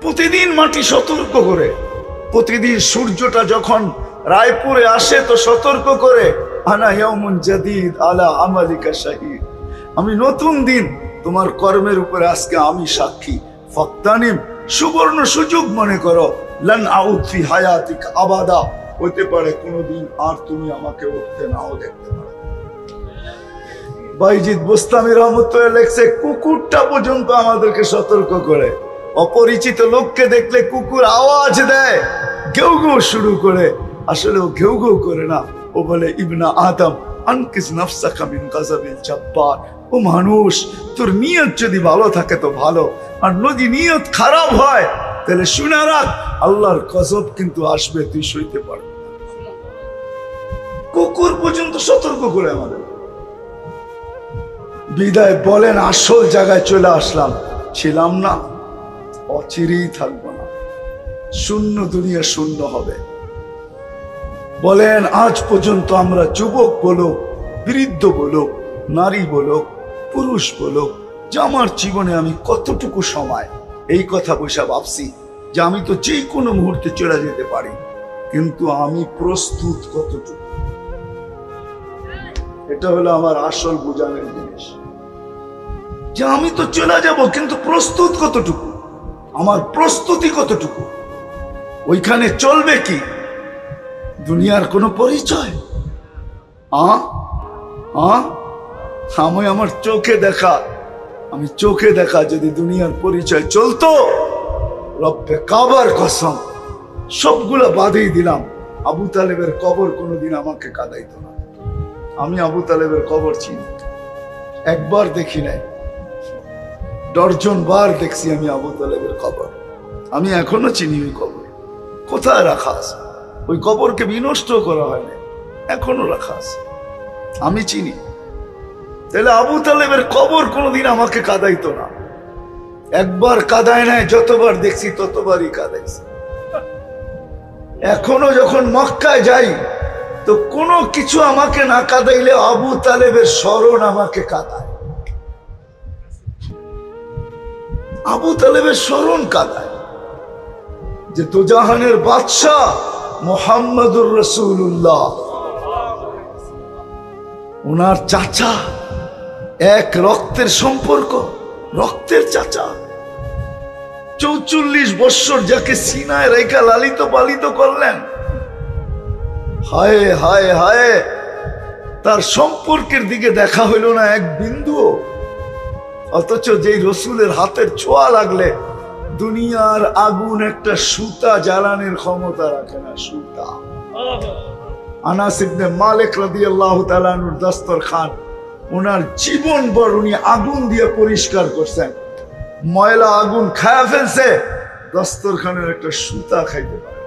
প্রতিদিন মাটি সতর্ক করে, প্রতিদিন সূর্যটা যখন রায়পুরে আসে তো সতর্ক করে, আনা ইয়াউমুন জাদীদ আলা আমালিকা শাহীদ, আমি নতুন দিন তোমার কর্মের উপরে আজকে আমি সাক্ষী। ফাক্তানিম, সুবর্ণ সুযোগ মনে করো, লান আউদ ফি হায়াতিক আবাদা, হতে পারে কোনোদিন আর তুমি আমাকে উঠতে নাও দেখতে পারো। বাইজিদ বুস্তামি রহমতুল্লাহ লেখছে, কুকুরটা পর্যন্ত আমাদেরকে সতর্ক করে। অপরিচিত লোককে দেখলে কুকুর আওয়াজ দেয়, ঘেউ ঘেউ শুরু করে, আসলে ও ঘেউ ঘেউ করে না, ও বলে ইবনা আদম আনকিস নাফসাকা মিন গাযাবিল জাব্বার, ও মানুষ তোর নিয়ত যদি ভালো থাকে তো ভালো, আর যদি নিয়ত খারাপ হয় তাহলে শুনে রাখ আল্লাহর গজব কিন্তু আসবে, তুই সইতে পারবি না। কুকুর পর্যন্ত সতর্ক করে আমাদের। বিদায় বলেন, আসল জায়গায় চলে আসলাম, ছিলাম না, অচিরেই থাকবো না, শূন্য দুনিয়া শূন্য হবে। বলেন আজ পর্যন্ত আমরা যুবক বলো, বৃদ্ধ বলো, নারী বলো, পুরুষ বলো, যে আমার জীবনে আমি কতটুকু সময় এই কথা বসে ভাবছি যে আমি তো যে কোনো মুহূর্তে চলে যেতে পারি, কিন্তু আমি প্রস্তুত কতটুকু? এটা হলো আমার আসল বোঝানোর জিনিস, যে আমি তো চলে যাব কিন্তু প্রস্তুত কতটুকু, আমার প্রস্তুতি কতটুকু? ওইখানে চলবে কি দুনিয়ার কোনো পরিচয়? আমি আমার চোখে দেখা যদি দুনিয়ার পরিচয় চলতো, রব্বে কাবার কসম সবগুলা বাদেই দিলাম, আবু তালেবের কবর কোনোদিন আমাকে কাঁদাইতো না। আমি আবু তালেবের কবর চিনি, একবার দেখি নাই, ডর্জন বার দেখছি আমি আবু তালেবের কবর। আমি এখনো চিনি ওই কবর কোথায় রাখা আছে, ওই কবরকে বিনষ্ট করা হয় না, এখনো রাখা আছে, আমি চিনি। তাহলে আবু তালেবের কবর কোনোদিন আমাকে কাঁদাইতো না, একবার কাঁদায় নাই, যতবার দেখছি ততবারই কাঁদাইছে। এখনো যখন মক্কায় যাই তো কোনো কিছু আমাকে না কাঁদাইলে আবু তালেবের স্মরণ আমাকে কাঁদায়, আবু তালেবের স্মরণ কাঁদায়, যে দোজাহানের বাদশাহ মুহাম্মদুর রাসূলুল্লাহ, ওনার চাচা, এক রক্তের সম্পর্ক, রক্তের চাচা, 44 বৎসর যাকে সিনায় রেখা লালিত পালিত করলেন, হায় হায় হায়, তার সম্পর্কের দিকে দেখা হইল না এক বিন্দু। অথচ যেই রসুলের হাতের ছোঁয়া লাগলে দুনিয়ার আগুন একটা সুতা জ্বালানোর ক্ষমতা রাখে না, সুতা। আনাস ইবনে মালিক রাদিয়াল্লাহু তাআলা আনহুর দস্তরখান, ওনার জীবন ভর উনি আগুন দিয়ে পরিষ্কার করছেন, ময়লা আগুন খায়া ফেলছে, দস্তরখানের একটা সুতা খাইতে পারে।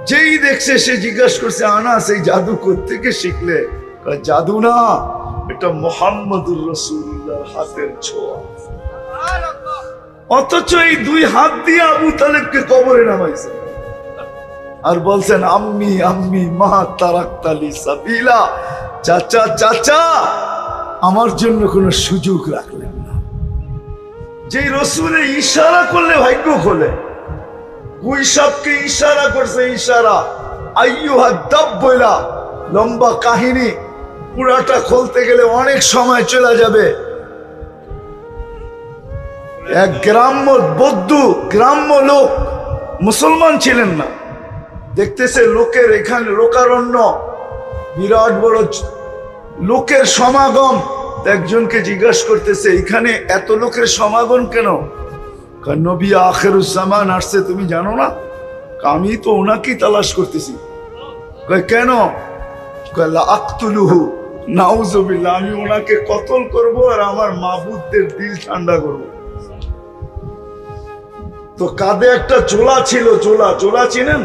যেই দেখছে সে জিজ্ঞাসা করছে, আনাস এই জাদু কোত্থেকে শিখলে? জাদু না, এটা মুহাম্মদুর রাসূলুল্লাহর হাতের ছোঁয়া। অথচ এই দুই হাত দিয়ে আবু তালেবকে কবরে নামাইছে আর বলছেন, আম্মি আম্মি মা তারাক্তালি সাবিলা, চাচা চাচা আমার জন্য কোনো সুযোগ রাখলেন না। যেই রসুলে ইশারা করলে ভাগ্য খোলে, গুইসাবকে ইশারা করছে, ইশারা আইয়ুহা দাব বইলা, লম্বা কাহিনী, পুরাটা খুলতে গেলে অনেক সময় চলে যাবে। এক গ্রাম্য বৌদ্ধ, গ্রাম্য লোক, মুসলমান ছিলেন না, দেখতেছে লোকের এখানে লোকারণ্য, বিরাট বড় লোকের সমাগম, একজনকে জিজ্ঞাসা করতেছে, এখানে এত লোকের সমাগম কেন? নবী আখিরুজ্জামান আসছে, তুমি জানো না? আমি তো ওনাকেই তালাশ করতেছি। কেন? আক্তুলুহু নাউযুবিল্লাহ, আমি ওনাকে কতল করব আর আমার মাবুদদের দিল ঠান্ডা করব। তো কাঁধে একটা চোলা ছিল, চোলা চিনেন?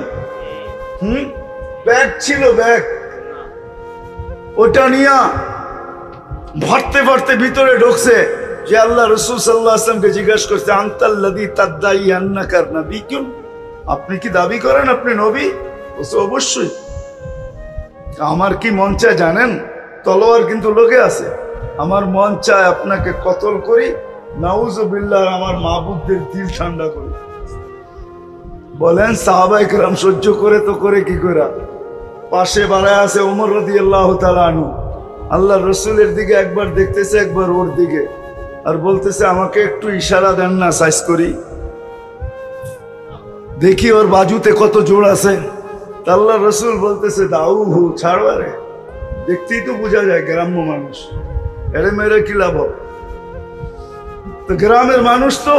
ব্যাগ ছিল, ব্যাগ, ওটা নিয়া ভরতে ভরতে ভিতরে ঢুকছে। যে আল্লাহ রাসূল সাল্লাল্লাহু আলাইহি ওয়াসাল্লামকে জিজ্ঞাসা করছে, আনতাল্লাযী তাদদাই আন্নাকা নাবিয়্যুন, আপনি কি দাবি করেন আপনি নবী? বলছে অবশ্যই। আমার কি মন চায় জানেন? তলোয়ার কিন্তু লোকে আছে, আমার মন চায় আপনাকে কতল করি নাউজুবিল্লাহ, আমার মাহবুবদের দিল ঠান্ডা করে। বলেন সাহাবায়ে কেরাম সহ্য করে তো করে কি করে? পাশে বাড়ায় আছে ওমর রাদিয়াল্লাহু তাআলা আনহু, আল্লাহ রসুলের দিকে একবার দেখতেছে, একবার ওর দিকে, আর বলতেছে আমাকে একটু ইশারা দেন না, সাইজ করি দেখি ওর বাজুতে কত জোর আছে। আল্লাহ রসুল বলতেছে দাউহু, ছাড়ো রে, দেখতেই তো বোঝা যায় গ্রাম্য মানুষ, এরে মেরে কি লাভ? তো গ্রামের মানুষ তো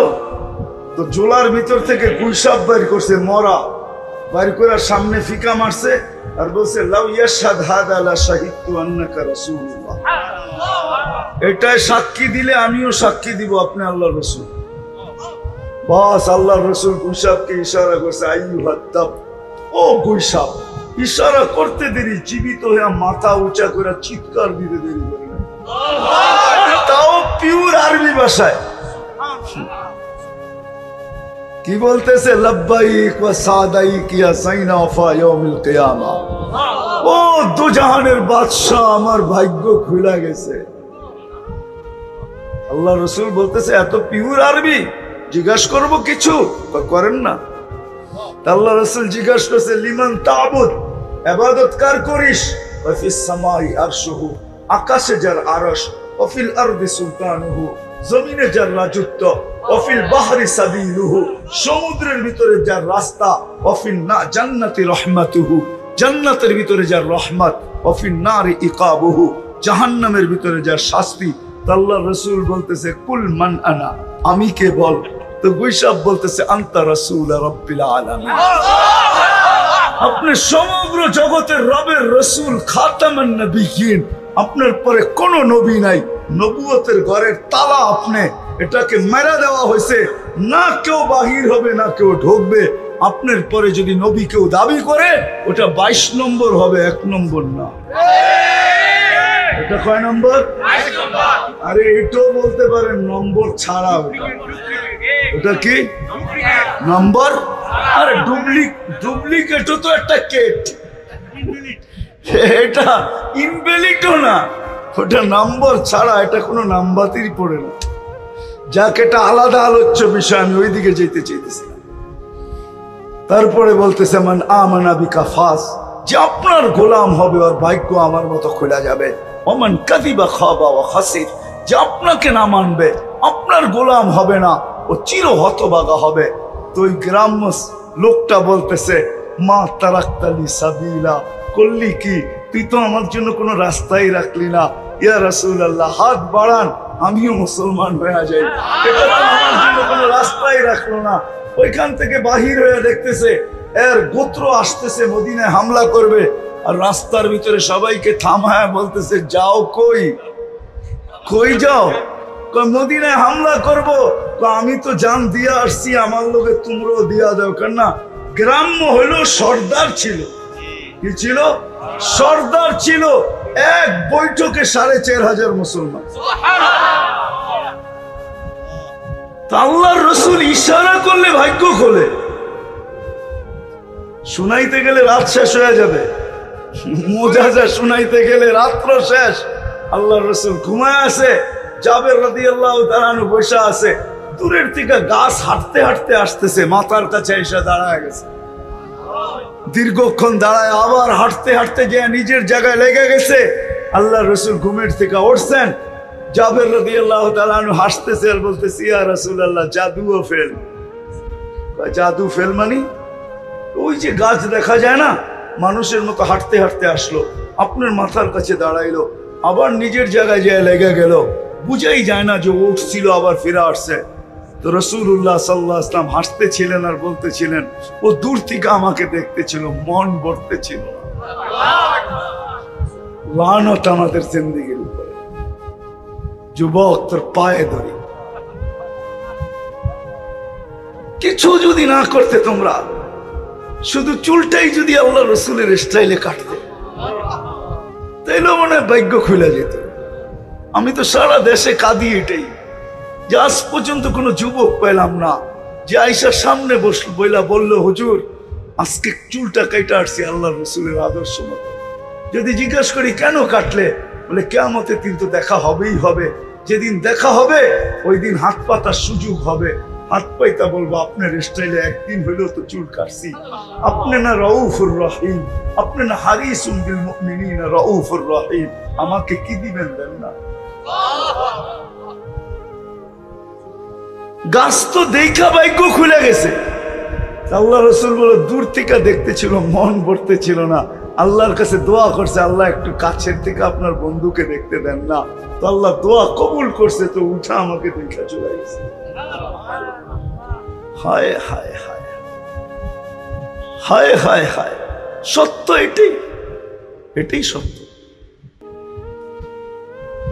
জোলার ভিতর থেকে গুলসাপ বাইর করছে, মরা বাইর করে সামনে ফিকা মারছে আর বলছে লাউ ইয়াশহাদ হাদা লা শাহিদতু আন্নাকা রাসূলুল্লাহ, এটাই সাক্ষী দিলে আমিও সাক্ষী দিব আপনি আল্লাহর রাসূল। বাস আল্লাহর রাসূল গুলসাপকে ইশারা করছে, আইয়ুহাদ দাব, ও গুলসাপ। ইশারা করতে দেরি, জীবিত হয়ে মাথা উঁচা করে চিৎকার দিতে দেরি করে না, তাও পিওর আরবি ভাষায়। কি বলতেছে? লব্বাইক ওয়া সাদাইক ইয়া সাইনা ওয়া ইয়াউমিল কিয়ামা। ও দুজাহানের বাদশা, আমার ভাগ্য খুলে গেছে। আল্লাহ রাসূল বলতেছে এত পিওর আরবি, জিজ্ঞাসা করব কিছু? করেন না। আল্লাহ রাসূল জিজ্ঞাসা করছে লিমান তা'বুদ, ইবাদত কার করিস? ওয়া ফিস সামাই আরশুহু, আকাশে যার আরশ, ওয়া ফিল আরদি সুলতানুহু, জমিনে যার রাজত্ব, ওয়াফিল বাহরি সাবিলুহু, সমুদ্রের ভিতরে যার রাস্তা, ওয়াফিন না জান্নাতি রাহমাতুহু, জান্নাতের ভিতরে যার রহমত, ওয়াফিন নারি ইকাবুহু, জাহান্নামের ভিতরে যার শাস্তি। আল্লাহর রাসূল বলতেছে কুল মান আনা, আমি কে বল? তো গুইসাব বলতেছে আনতা রাসূল রাব্বিল আলামিন, আপনি সমগ্র জগতের রবের রাসূল, খাতামান নবিয়্যিন, আপনার পরে কোন নবী নাই, নবুয়তের ঘরের তালা আপনি, এটাকে মেরা দেওয়া হয়েছে, না কেউ বাহির হবে না কেউ ঢুকবে। আপনার পরে যদি নবী কেউ দাবি করে ওটা 22 নম্বর হবে, 1 নম্বর না। এটা কয় নম্বর? আরে এটাও বলতে পারেন নম্বর ছাড়া, ওটা কি নম্বর? আরে ডুপ্লিকেটও তো একটা কেট, এটা ইনভ্যালিডও না, ওটা নম্বর ছাড়া, এটা কোনো নাম্বারই পড়ে না। যাক, এটা আলাদা আলোচ্য বিষয়, আমি ওই দিকে যেতে চাইতেছিলাম। তারপরে বলতেছে মান আমানা বিকা ফাস, যে আপনার গোলাম হবে ওর ভাগ্য আমার মতো খোলা যাবে। ওমান কাযিবা খাবা ওয়া খাসির, যে আপনাকে না মানবে আপনার গোলাম হবে না, ও চির হতভাগা হবে। তো ওই গ্রাম্য লোকটা বলতেছে মা তারাক্তালি সাবিলা, করলি কি তুই? তো আমার জন্য কোনো রাস্তাই রাখলি না। ইয়া রাসূলুল্লাহ, হাত বাড়ান, আমিও মুসলমান হয়ে যাই। এটা তো আমার জন্য কোনো রাস্তাই রাখলো না। ওইখান থেকে বাহির হয়ে দেখতেছে এর গোত্র আসতেছে, মদিনায় হামলা করবে, আর রাস্তার ভিতরে সবাইকে থামায় বলতেছে যাও। কই কই যাও? মদিনায় হামলা করব। আমি তো জান দিয়া আসছি, আমার লোকে তোমরাও দিয়া দাও। কেন? গ্রাম্য হইলো সর্দার ছিল। কি ছিল? সর্দার ছিল। এক বৈঠকে 4500 মুসলমান। আল্লাহর রাসূল ইশারা করলে ভাগ্য খোলে। শুনাইতে গেলে রাত শেষ হয়ে যাবে, মুজাজা শুনাইতে গেলে রাত্র শেষ। আল্লাহর রাসূল ঘুমায় আছে, জাবের রাদিয়াল্লাহু তাআলা আনহু বসে আছে। দূরের থেকে গাছ হাঁটতে হাঁটতে আসতেছে, মাথার কাছে এসে দাঁড়ায় গেছে। দীর্ঘক্ষণ দাঁড়ায় আবার হাঁটতে হাঁটতে যে নিজের জায়গায় লেগে গেছে। আল্লাহর রাসূল ঘুমের থেকে উঠছেন। জাবের রাদিয়াল্লাহু তাআলা আনহু হাসতেছে আর বলতেছে ইয়া রাসূলুল্লাহ, জাদুও ফেল। জাদু ফেল মানে? ওই যে গাছ দেখা যায় না, মানুষের মতো হাঁটতে হাঁটতে আসলো, আপনার মাথার কাছে দাঁড়াইলো, আবার নিজের জায়গায় যায় লেগে গেল। বুঝাই যায় না যে উঠছিল আবার ফিরে আসছে। তো রাসূলুল্লাহ সাল্লাল্লাহু আলাইহি ওয়াসাল্লাম হাসতেছিলেন আর বলতেছিলেন ও দূর থেকে আমাকে দেখতেছিল, মন ভরতেছিল। লানত আমাদের জিন্দেগির উপরে। যুবক, তোর পায়ে ধরি, কিছু যদি না করতে তোমরা, শুধু চুলটাই যদি আল্লাহ রসুলের স্টাইলে কাটতে, তাইলে মনে হয় ভাগ্য খুলে যেত। আমি তো সারা দেশে কাঁদি এটাই, যে আজ পর্যন্ত কোনো যুবক পেলাম না যে আয়েশার সামনে বসল, বললো হুজুর আজকে চুলটা কাইটা আসছি আল্লাহ রসুলের আদর্শ মতো। যদি জিজ্ঞাসা করি কেন কাটলে, বলে কিয়ামতের দিন তো দেখা হবেই হবে যেদিন দেখা হবে ওই দিন হাত পাতার সুযোগ হবে, হাত পাইতা বলবো আপনার স্টাইলে একদিন হইলেও তো চুল কাটছি। আপনি না রউফুর রহিম, আপনি না হারিসুম বিল মুমিনিনা রউফুর রহিম, আমাকে কি দিবেন দেন না। গাছ তো দেখা ভাগ্য খুলে গেছে। আল্লাহ রসুল বলে দূর থেকে দেখতেছিল, মন ভরতে ছিল না। আল্লাহর কাছে দোয়া করছে, আল্লাহ একটু কাছের থেকে আপনার বন্ধুকে দেখতে দেন না। তো আল্লাহ দোয়া কবুল করছে, তো উঠা আমাকে দেখা চলে গেছে। হায় হায় হায় হায় হায় হায়, সত্য এটাই, এটাই সত্য।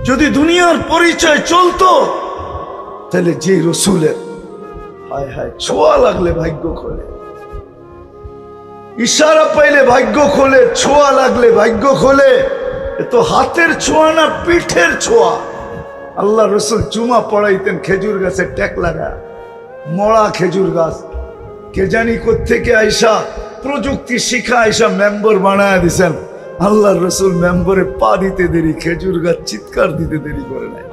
যদি দুনিয়ার পরিচয় চলতো তাহলে যে রসুলের হায় হায় ছোঁয়া লাগলে ভাগ্য খোলে, ইশারা পাইলে ভাগ্য খোলে, ছোঁয়া লাগলে ভাগ্য খোলে। এ তো হাতের ছোঁয়া না, পিঠের ছোঁয়া। আল্লাহ রসুল জুমা পড়াইতেন খেজুর গাছের ট্যাক লাগা, মরা খেজুর গাছ। কে জানি কোত্থেকে আইসা প্রযুক্তি শিখা আইসা মেম্বার বানায় দিছেন। আল্লাহ রসুল মেম্বরে পা দিতে দেরি, খেজুর গাছ চিৎকার দিতে দেরি করে নাই।